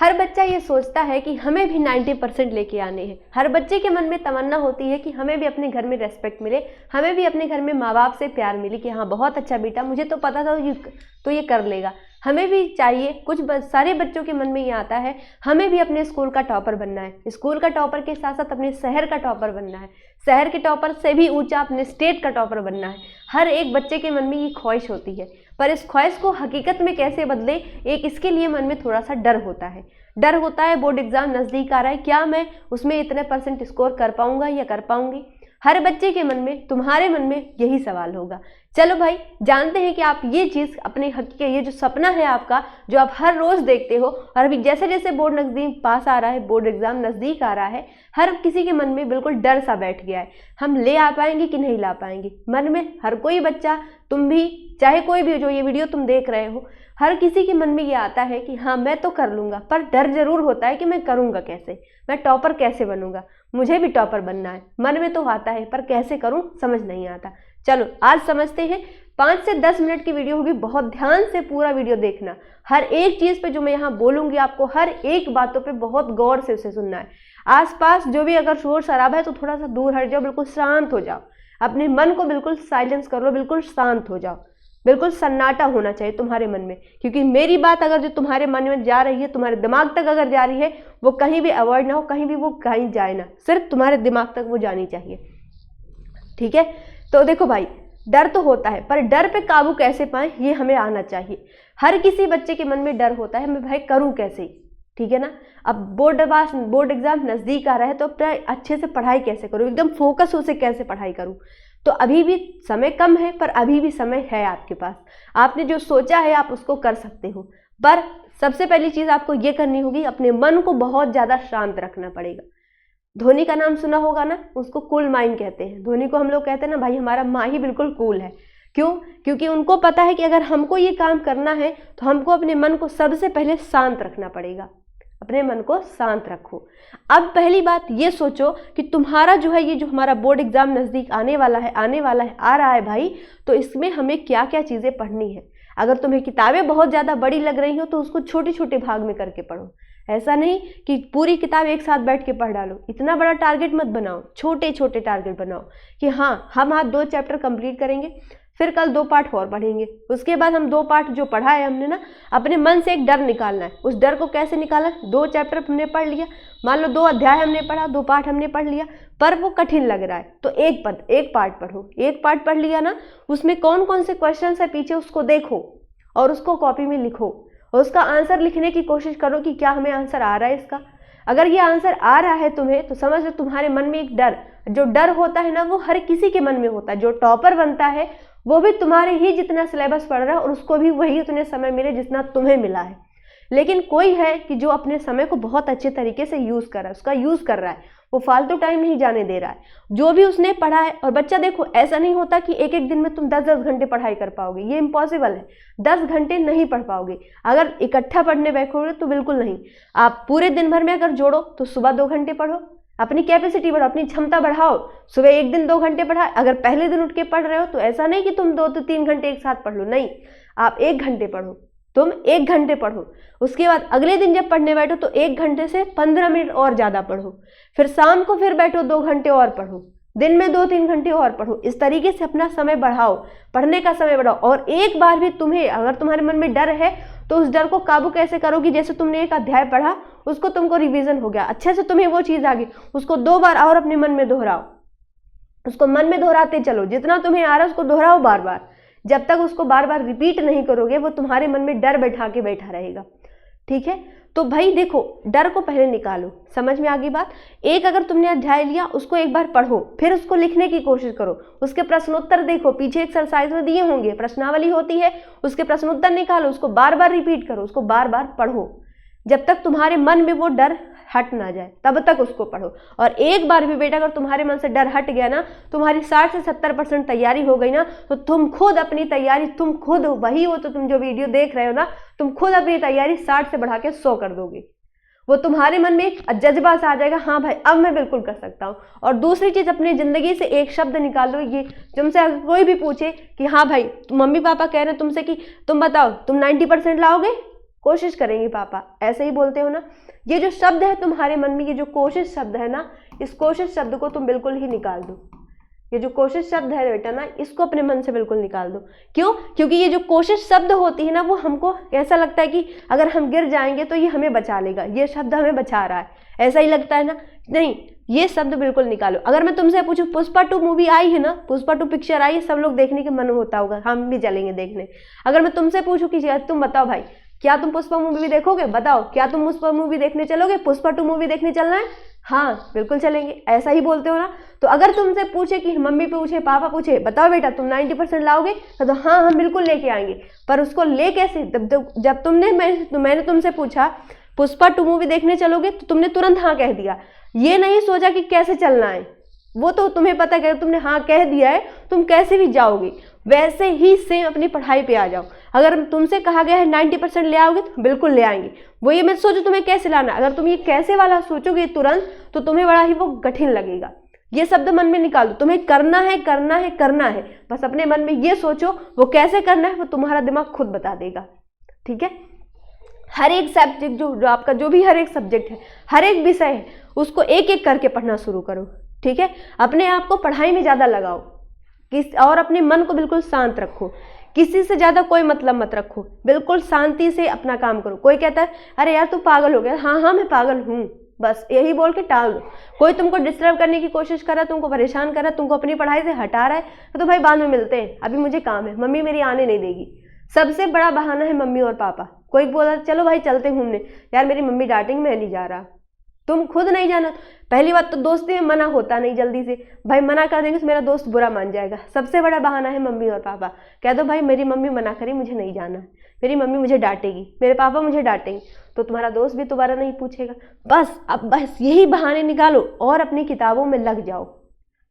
हर बच्चा ये सोचता है कि हमें भी 90% लेके आने हैं। हर बच्चे के मन में तमन्ना होती है कि हमें भी अपने घर में रेस्पेक्ट मिले, हमें भी अपने घर में माँ बाप से प्यार मिले कि हाँ बहुत अच्छा बेटा, मुझे तो पता था तो ये कर लेगा। हमें भी चाहिए, सारे बच्चों के मन में ये आता है हमें भी अपने स्कूल का टॉपर बनना है, स्कूल का टॉपर के साथ साथ अपने शहर का टॉपर बनना है, शहर के टॉपर से भी ऊंचा अपने स्टेट का टॉपर बनना है। हर एक बच्चे के मन में ये ख्वाहिश होती है, पर इस ख्वाहिश को हकीकत में कैसे बदले, एक इसके लिए मन में थोड़ा सा डर होता है। डर होता है बोर्ड एग्जाम नज़दीक आ रहा है, क्या मैं उसमें इतने % स्कोर कर पाऊंगा या कर पाऊंगी। हर बच्चे के मन में, तुम्हारे मन में यही सवाल होगा। चलो भाई, जानते हैं कि आप ये चीज़ अपने हकीकत, ये जो सपना है आपका, जो आप हर रोज़ देखते हो, और अभी जैसे जैसे बोर्ड नज़दीक पास आ रहा है, बोर्ड एग्जाम नज़दीक आ रहा है, हर किसी के मन में बिल्कुल डर सा बैठ गया है, हम ले आ पाएंगे कि नहीं ला पाएंगे। मन में हर कोई बच्चा, तुम भी, चाहे कोई भी जो ये वीडियो तुम देख रहे हो, हर किसी के मन में ये आता है कि हाँ मैं तो कर लूँगा, पर डर जरूर होता है कि मैं करूँगा कैसे, मैं टॉपर कैसे बनूँगा, मुझे भी टॉपर बनना है। मन में तो आता है पर कैसे करूँ समझ नहीं आता। चलो आज समझते हैं। 5 से 10 मिनट की वीडियो होगी, बहुत ध्यान से पूरा वीडियो देखना। हर एक चीज़ पे जो मैं यहाँ बोलूँगी आपको, हर एक बातों पे बहुत गौर से उसे सुनना है। आसपास जो भी अगर शोर शराबा है तो थोड़ा सा दूर हट जाओ, बिल्कुल शांत हो जाओ, अपने मन को बिल्कुल साइलेंस कर लो, बिल्कुल शांत हो जाओ, बिल्कुल सन्नाटा होना चाहिए तुम्हारे मन में। क्योंकि मेरी बात अगर जो तुम्हारे मन में जा रही है, तुम्हारे दिमाग तक अगर जा रही है, वो कहीं भी अवॉइड ना हो, कहीं भी वो कहीं जाए ना, सिर्फ तुम्हारे दिमाग तक वो जानी चाहिए। ठीक है, तो देखो भाई, डर तो होता है, पर डर पे काबू कैसे पाएं ये हमें आना चाहिए। हर किसी बच्चे के मन में डर होता है, मैं भाई करूं कैसे, ठीक है ना। अब बोर्ड एग्जाम नज़दीक आ रहा है, तो अच्छे से पढ़ाई कैसे करूं, एकदम फोकस हो से कैसे पढ़ाई करूं। तो अभी भी समय कम है, पर अभी भी समय है आपके पास। आपने जो सोचा है आप उसको कर सकते हो, पर सबसे पहली चीज़ आपको ये करनी होगी, अपने मन को बहुत ज़्यादा शांत रखना पड़ेगा। धोनी का नाम सुना होगा ना, उसको कूल माइंड कहते हैं। धोनी को हम लोग कहते हैं ना भाई हमारा माँ ही बिल्कुल कूल है। क्यों? क्योंकि उनको पता है कि अगर हमको ये काम करना है तो हमको अपने मन को सबसे पहले शांत रखना पड़ेगा। अपने मन को शांत रखो। अब पहली बात ये सोचो कि तुम्हारा जो है, ये जो हमारा बोर्ड एग्जाम नज़दीक आने वाला है, आ रहा है भाई, तो इसमें हमें क्या क्या चीज़ें पढ़नी है। अगर तुम्हें किताबें बहुत ज़्यादा बड़ी लग रही हो तो उसको छोटे छोटे भाग में करके पढ़ो। ऐसा नहीं कि पूरी किताब एक साथ बैठ के पढ़ डालो, इतना बड़ा टारगेट मत बनाओ, छोटे छोटे टारगेट बनाओ कि हाँ हम आज 2 चैप्टर कंप्लीट करेंगे, फिर कल 2 पार्ट और पढ़ेंगे, उसके बाद हम 2 पार्ट जो पढ़ा है हमने ना, अपने मन से एक डर निकालना है। उस डर को कैसे निकालना? 2 चैप्टर हमने पढ़ लिया, मान लो 2 अध्याय हमने पढ़ा, 2 पार्ट हमने पढ़ लिया, पर वो कठिन लग रहा है तो एक पार्ट पढ़ो। एक पार्ट पढ़ लिया ना, उसमें कौन कौन से क्वेश्चन है पीछे उसको देखो और उसको कॉपी में लिखो और उसका आंसर लिखने की कोशिश करो कि क्या हमें आंसर आ रहा है इसका। अगर ये आंसर आ रहा है तुम्हें, तो समझ लो तुम्हारे मन में एक डर, जो डर होता है ना वो हर किसी के मन में होता है। जो टॉपर बनता है वो भी तुम्हारे ही जितना सिलेबस पढ़ रहा है और उसको भी वही उतने समय मिले जितना तुम्हें मिला है। लेकिन कोई है कि जो अपने समय को बहुत अच्छे तरीके से यूज़ कर रहा है, उसका यूज़ कर रहा है, वो फालतू टाइम नहीं जाने दे रहा है जो भी उसने पढ़ा है। और बच्चा देखो, ऐसा नहीं होता कि एक एक दिन में तुम 10-10 घंटे पढ़ाई कर पाओगे, ये इम्पॉसिबल है। 10 घंटे नहीं पढ़ पाओगे, अगर इकट्ठा पढ़ने बैठोगे तो बिल्कुल नहीं। आप पूरे दिन भर में अगर जोड़ो तो सुबह 2 घंटे पढ़ो, अपनी कैपेसिटी बढ़ाओ, अपनी क्षमता बढ़ाओ। सुबह एक दिन 2 घंटे पढ़ा, अगर पहले दिन उठ के पढ़ रहे हो तो ऐसा नहीं कि तुम 2 से 3 घंटे एक साथ पढ़ लो, नहीं, आप 1 घंटे पढ़ो, तुम 1 घंटे पढ़ो। उसके बाद अगले दिन जब पढ़ने बैठो तो 1 घंटे से 15 मिनट और ज़्यादा पढ़ो, फिर शाम को फिर बैठो 2 घंटे और पढ़ो, दिन में 2-3 घंटे और पढ़ो। इस तरीके से अपना समय बढ़ाओ, पढ़ने का समय बढ़ाओ। और एक बार भी तुम्हें, अगर तुम्हारे मन में डर है तो उस डर को काबू कैसे करोगी? जैसे तुमने एक अध्याय पढ़ा, उसको तुमको रिवीजन हो गया, अच्छे से तुम्हें वो चीज़ आ गई, उसको 2 बार और अपने मन में दोहराओ, उसको मन में दोहराते चलो, जितना तुम्हें आ रहा है उसको दोहराओ बार बार। जब तक उसको बार बार रिपीट नहीं करोगे वो तुम्हारे मन में डर बैठा के बैठा रहेगा। ठीक है, तो भाई देखो, डर को पहले निकालो। समझ में आ गई बात? एक अगर तुमने अध्याय लिया, उसको एक बार पढ़ो, फिर उसको लिखने की कोशिश करो, उसके प्रश्नोत्तर देखो, पीछे एक्सरसाइज में दिए होंगे, प्रश्नावली होती है, उसके प्रश्नोत्तर निकालो, उसको बार बार रिपीट करो, उसको बार बार पढ़ो, जब तक तुम्हारे मन में वो डर हट ना जाए तब तक उसको पढ़ो। और एक बार भी बेटा अगर तुम्हारे मन से डर हट गया ना, तुम्हारी 60 से 70% तैयारी हो गई ना, तो तुम खुद अपनी तैयारी, तुम खुद वही हो, तो तुम जो वीडियो देख रहे हो ना, तुम खुद अपनी तैयारी 60 से बढ़ा के 100 कर दोगे। वो तुम्हारे मन में एक जज्बा सा आ जाएगा, हाँ भाई अब मैं बिल्कुल कर सकता हूँ। और दूसरी चीज़, अपनी ज़िंदगी से एक शब्द निकाल लो, ये तुमसे अगर कोई भी पूछे कि हाँ भाई मम्मी पापा कह रहे हैं तुमसे कि तुम बताओ तुम 90% लाओगे, कोशिश करेंगे पापा, ऐसे ही बोलते हो ना। ये जो शब्द है तुम्हारे मन में, ये जो कोशिश शब्द है ना, इस कोशिश शब्द को तुम बिल्कुल ही निकाल दो। ये जो कोशिश शब्द है बेटा ना, इसको अपने मन से बिल्कुल निकाल दो। क्यों? क्योंकि ये जो कोशिश शब्द होती है ना, वो हमको ऐसा लगता है कि अगर हम गिर जाएंगे तो ये हमें बचा लेगा, ये शब्द हमें बचा रहा है, ऐसा ही लगता है ना। नहीं, ये शब्द बिल्कुल निकालो। अगर मैं तुमसे पूछूं, पुष्पा 2 मूवी आई है ना, पुष्पा 2 पिक्चर आई है, सब लोग देखने के मन होता होगा, हम भी चलेंगे देखने। अगर मैं तुमसे पूछूं कि तुम बताओ भाई, क्या तुम पुष्पा मूवी देखोगे? बताओ, क्या तुम पुष्पा मूवी देखने चलोगे? पुष्पा 2 मूवी देखने चलना है? हाँ बिल्कुल चलेंगे, ऐसा ही बोलते हो ना। तो अगर तुमसे पूछे कि मम्मी पूछे, पापा पूछे, बताओ बेटा तुम 90% लाओगे, तो हाँ हम बिल्कुल लेके आएंगे। पर उसको ले कैसे? जब मैंने तुमसे पूछा पुष्पा 2 मूवी देखने चलोगे, तो तुमने तुरंत हाँ कह दिया। ये नहीं सोचा कि कैसे चलना है, वो तो तुम्हें पता है, तुमने हाँ कह दिया है, तुम कैसे भी जाओगे। वैसे ही सेम अपनी पढ़ाई पे आ जाओ। अगर तुमसे कहा गया है 90% ले आओगे, तो बिल्कुल ले आएंगे। वो ये मत सोचो तुम्हें कैसे लाना। अगर तुम ये कैसे वाला सोचोगे तुरंत, तो तुम्हें बड़ा ही वो कठिन लगेगा। ये शब्द मन में निकाल दो, तुम्हें करना है करना है करना है, बस अपने मन में ये सोचो। वो कैसे करना है वो तुम्हारा दिमाग खुद बता देगा। ठीक है? हर एक सब्जेक्ट जो आपका जो भी हर एक सब्जेक्ट है, हर एक विषय है, उसको एक एक करके पढ़ना शुरू करो। ठीक है? अपने आप को पढ़ाई में ज़्यादा लगाओ और अपने मन को बिल्कुल शांत रखो। किसी से ज़्यादा कोई मतलब मत रखो, बिल्कुल शांति से अपना काम करो। कोई कहता है अरे यार तू पागल हो गया, हाँ हाँ मैं पागल हूँ, बस यही बोल के टाल दो। कोई तुमको डिस्टर्ब करने की कोशिश कर रहा है, तुमको परेशान कर रहा है, तुमको अपनी पढ़ाई से हटा रहा है, तो भाई बाद में मिलते हैं, अभी मुझे काम है, मम्मी मेरी आने नहीं देगी। सबसे बड़ा बहाना है मम्मी और पापा। कोई बोला चलो भाई चलते घूमने, यार मेरी मम्मी डांटेंगी, मैं नहीं जा रहा। तुम खुद नहीं जाना। पहली बात तो दोस्ती में मना होता नहीं जल्दी से, भाई मना कर देंगे तो मेरा दोस्त बुरा मान जाएगा। सबसे बड़ा बहाना है मम्मी और पापा। कह दो भाई मेरी मम्मी मना करी, मुझे नहीं जाना, मेरी मम्मी मुझे डांटेगी, मेरे पापा मुझे डांटेंगे, तो तुम्हारा दोस्त भी दोबारा नहीं पूछेगा। बस यही बहाने निकालो और अपनी किताबों में लग जाओ।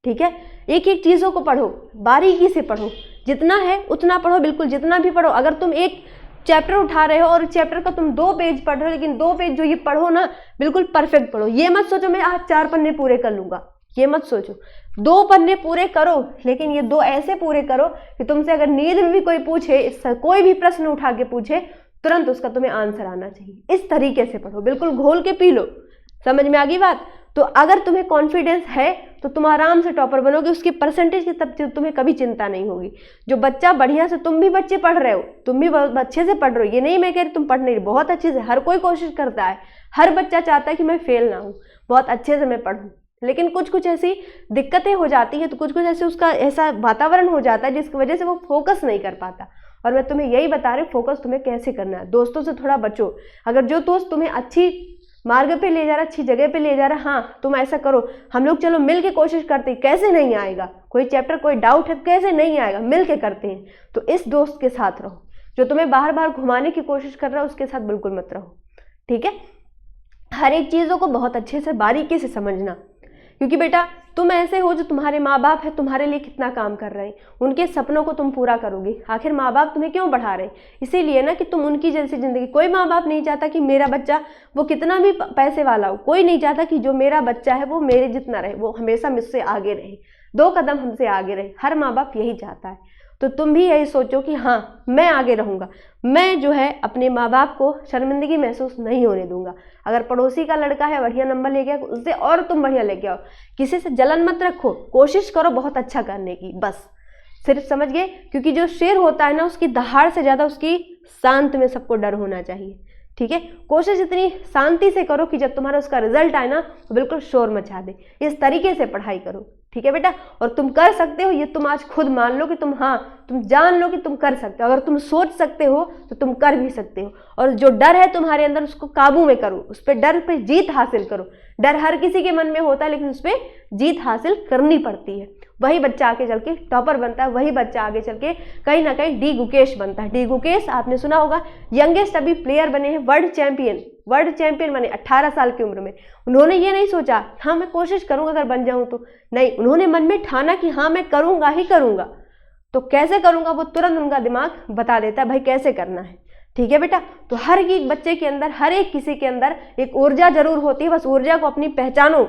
ठीक है? एक एक चीज़ों को पढ़ो, बारीकी से पढ़ो, जितना है उतना पढ़ो, बिल्कुल जितना भी पढ़ो। अगर तुम एक चैप्टर उठा रहे हो और चैप्टर का तुम 2 पेज पढ़ रहे हो, लेकिन 2 पेज जो ये पढ़ो ना बिल्कुल परफेक्ट पढ़ो। ये मत सोचो मैं आज 4 पन्ने पूरे कर लूंगा, ये मत सोचो। 2 पन्ने पूरे करो, लेकिन ये 2 ऐसे पूरे करो कि तुमसे अगर नींद में भी कोई पूछे, कोई भी प्रश्न उठा के पूछे, तुरंत उसका तुम्हें आंसर आना चाहिए। इस तरीके से पढ़ो, बिल्कुल घोल के पी लो। समझ में आ गई बात? तो अगर तुम्हें कॉन्फिडेंस है तो तुम आराम से टॉपर बनोगे। उसकी परसेंटेज की तब तुम्हें कभी चिंता नहीं होगी। जो बच्चा बढ़िया से, तुम भी बच्चे पढ़ रहे हो, तुम भी बहुत अच्छे से पढ़ रहे हो, ये नहीं मैं कह रही तुम पढ़ नहीं, बहुत अच्छे से, हर कोई कोशिश करता है, हर बच्चा चाहता है कि मैं फेल ना हूँ, बहुत अच्छे से मैं पढ़ूँ। लेकिन कुछ कुछ ऐसी दिक्कतें हो जाती है, तो कुछ कुछ ऐसे उसका ऐसा वातावरण हो जाता है जिसकी वजह से वो फोकस नहीं कर पाता। और मैं तुम्हें यही बता रही हूँ फोकस तुम्हें कैसे करना है। दोस्तों से थोड़ा बचो। अगर जो दोस्त तुम्हें अच्छी मार्ग पे ले जा रहा, अच्छी जगह पे ले जा रहा, हाँ तुम ऐसा करो, हम लोग चलो मिल के कोशिश करते हैं, कैसे नहीं आएगा, कोई चैप्टर कोई डाउट है कैसे नहीं आएगा, मिल के करते हैं, तो इस दोस्त के साथ रहो। जो तुम्हें बार बार घुमाने की कोशिश कर रहा है उसके साथ बिल्कुल मत रहो। ठीक है? हर एक चीज़ों को बहुत अच्छे से बारीकी से समझना, क्योंकि बेटा तुम ऐसे हो, जो तुम्हारे माँ बाप है तुम्हारे लिए कितना काम कर रहे हैं, उनके सपनों को तुम पूरा करोगे। आखिर माँ बाप तुम्हें क्यों पढ़ा रहे हैं? इसीलिए ना कि तुम उनकी जैसी ज़िंदगी। कोई माँ बाप नहीं चाहता कि मेरा बच्चा वो कितना भी पैसे वाला हो, कोई नहीं चाहता कि जो मेरा बच्चा है वो मेरे जितना रहे, वो हमेशा मुझसे आगे रहे, 2 कदम हमसे आगे रहे। हर माँ बाप यही चाहता है। तो तुम भी यही सोचो कि हाँ मैं आगे रहूँगा, मैं जो है अपने माँ बाप को शर्मिंदगी महसूस नहीं होने दूंगा। अगर पड़ोसी का लड़का है बढ़िया नंबर लेके आओ, उससे और तुम बढ़िया लेके आओ। किसी से जलन मत रखो, कोशिश करो बहुत अच्छा करने की, बस सिर्फ समझ गए। क्योंकि जो शेर होता है ना, उसकी दहाड़ से ज़्यादा उसकी शांत में सबको डर होना चाहिए। ठीक है? कोशिश इतनी शांति से करो कि जब तुम्हारा उसका रिजल्ट आए ना तो बिल्कुल शोर मचा दे। इस तरीके से पढ़ाई करो। ठीक है बेटा? और तुम कर सकते हो, ये तुम आज खुद मान लो कि तुम जान लो कि तुम कर सकते हो। अगर तुम सोच सकते हो तो तुम कर भी सकते हो। और जो डर है तुम्हारे अंदर उसको काबू में करो, उस पर डर पे जीत हासिल करो। डर हर किसी के मन में होता है, लेकिन उस पर जीत हासिल करनी पड़ती है। वही बच्चा आगे चल के टॉपर बनता है, वही बच्चा आगे चल के कहीं ना कहीं डी गुकेश बनता है। डी गुकेश आपने सुना होगा, यंगेस्ट अभी प्लेयर बने हैं, वर्ल्ड चैंपियन बने 18 साल की उम्र में। उन्होंने ये नहीं सोचा हाँ मैं कोशिश करूंगा अगर बन जाऊं तो, नहीं, उन्होंने मन में ठाना कि हाँ मैं करूंगा ही करूंगा। तो कैसे करूंगा वो तुरंत उनका दिमाग बता देता है भाई कैसे करना है। ठीक है बेटा? तो हर एक बच्चे के अंदर, हर एक किसी के अंदर एक ऊर्जा जरूर होती है, बस ऊर्जा को अपनी पहचानो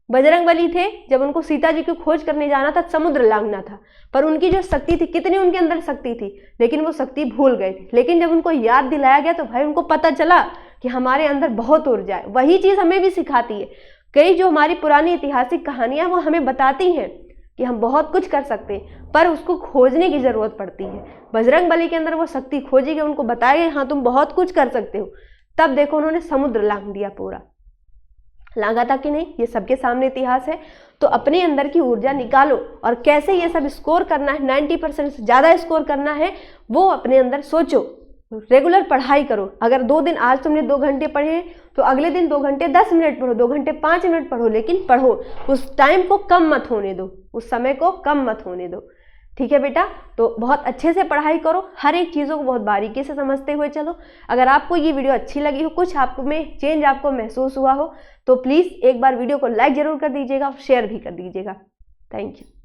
बजरंगबली थे, जब उनको सीता जी की खोज करने जाना था, समुद्र लांघना था, पर उनकी जो शक्ति थी, कितनी उनके अंदर शक्ति थी, लेकिन वो शक्ति भूल गए थे। लेकिन जब उनको याद दिलाया गया तो भाई उनको पता चला कि हमारे अंदर बहुत ऊर्जा है। वही चीज़ हमें भी सिखाती है। कई जो हमारी पुरानी ऐतिहासिक कहानियाँ वो हमें बताती हैं कि हम बहुत कुछ कर सकते हैं, पर उसको खोजने की ज़रूरत पड़ती है। बजरंगबली के अंदर वो शक्ति खोजी गई, उनको बताया गया हाँ तुम बहुत कुछ कर सकते हो। तब देखो उन्होंने समुद्र लांघ दिया, पूरा लांघा था कि नहीं, ये सबके सामने इतिहास है। तो अपने अंदर की ऊर्जा निकालो और कैसे ये सब स्कोर करना है, 90% से ज़्यादा स्कोर करना है, वो अपने अंदर सोचो। रेगुलर पढ़ाई करो। अगर 2 दिन आज तुमने 2 घंटे पढ़े तो अगले दिन 2 घंटे 10 मिनट पढ़ो, 2 घंटे 5 मिनट पढ़ो, लेकिन पढ़ो। उस टाइम को कम मत होने दो, उस समय को कम मत होने दो। ठीक है बेटा, तो बहुत अच्छे से पढ़ाई करो, हर एक चीज़ों को बहुत बारीकी से समझते हुए चलो। अगर आपको ये वीडियो अच्छी लगी हो, कुछ आप में चेंज आपको महसूस हुआ हो, तो प्लीज़ एक बार वीडियो को लाइक ज़रूर कर दीजिएगा और शेयर भी कर दीजिएगा। Thank you.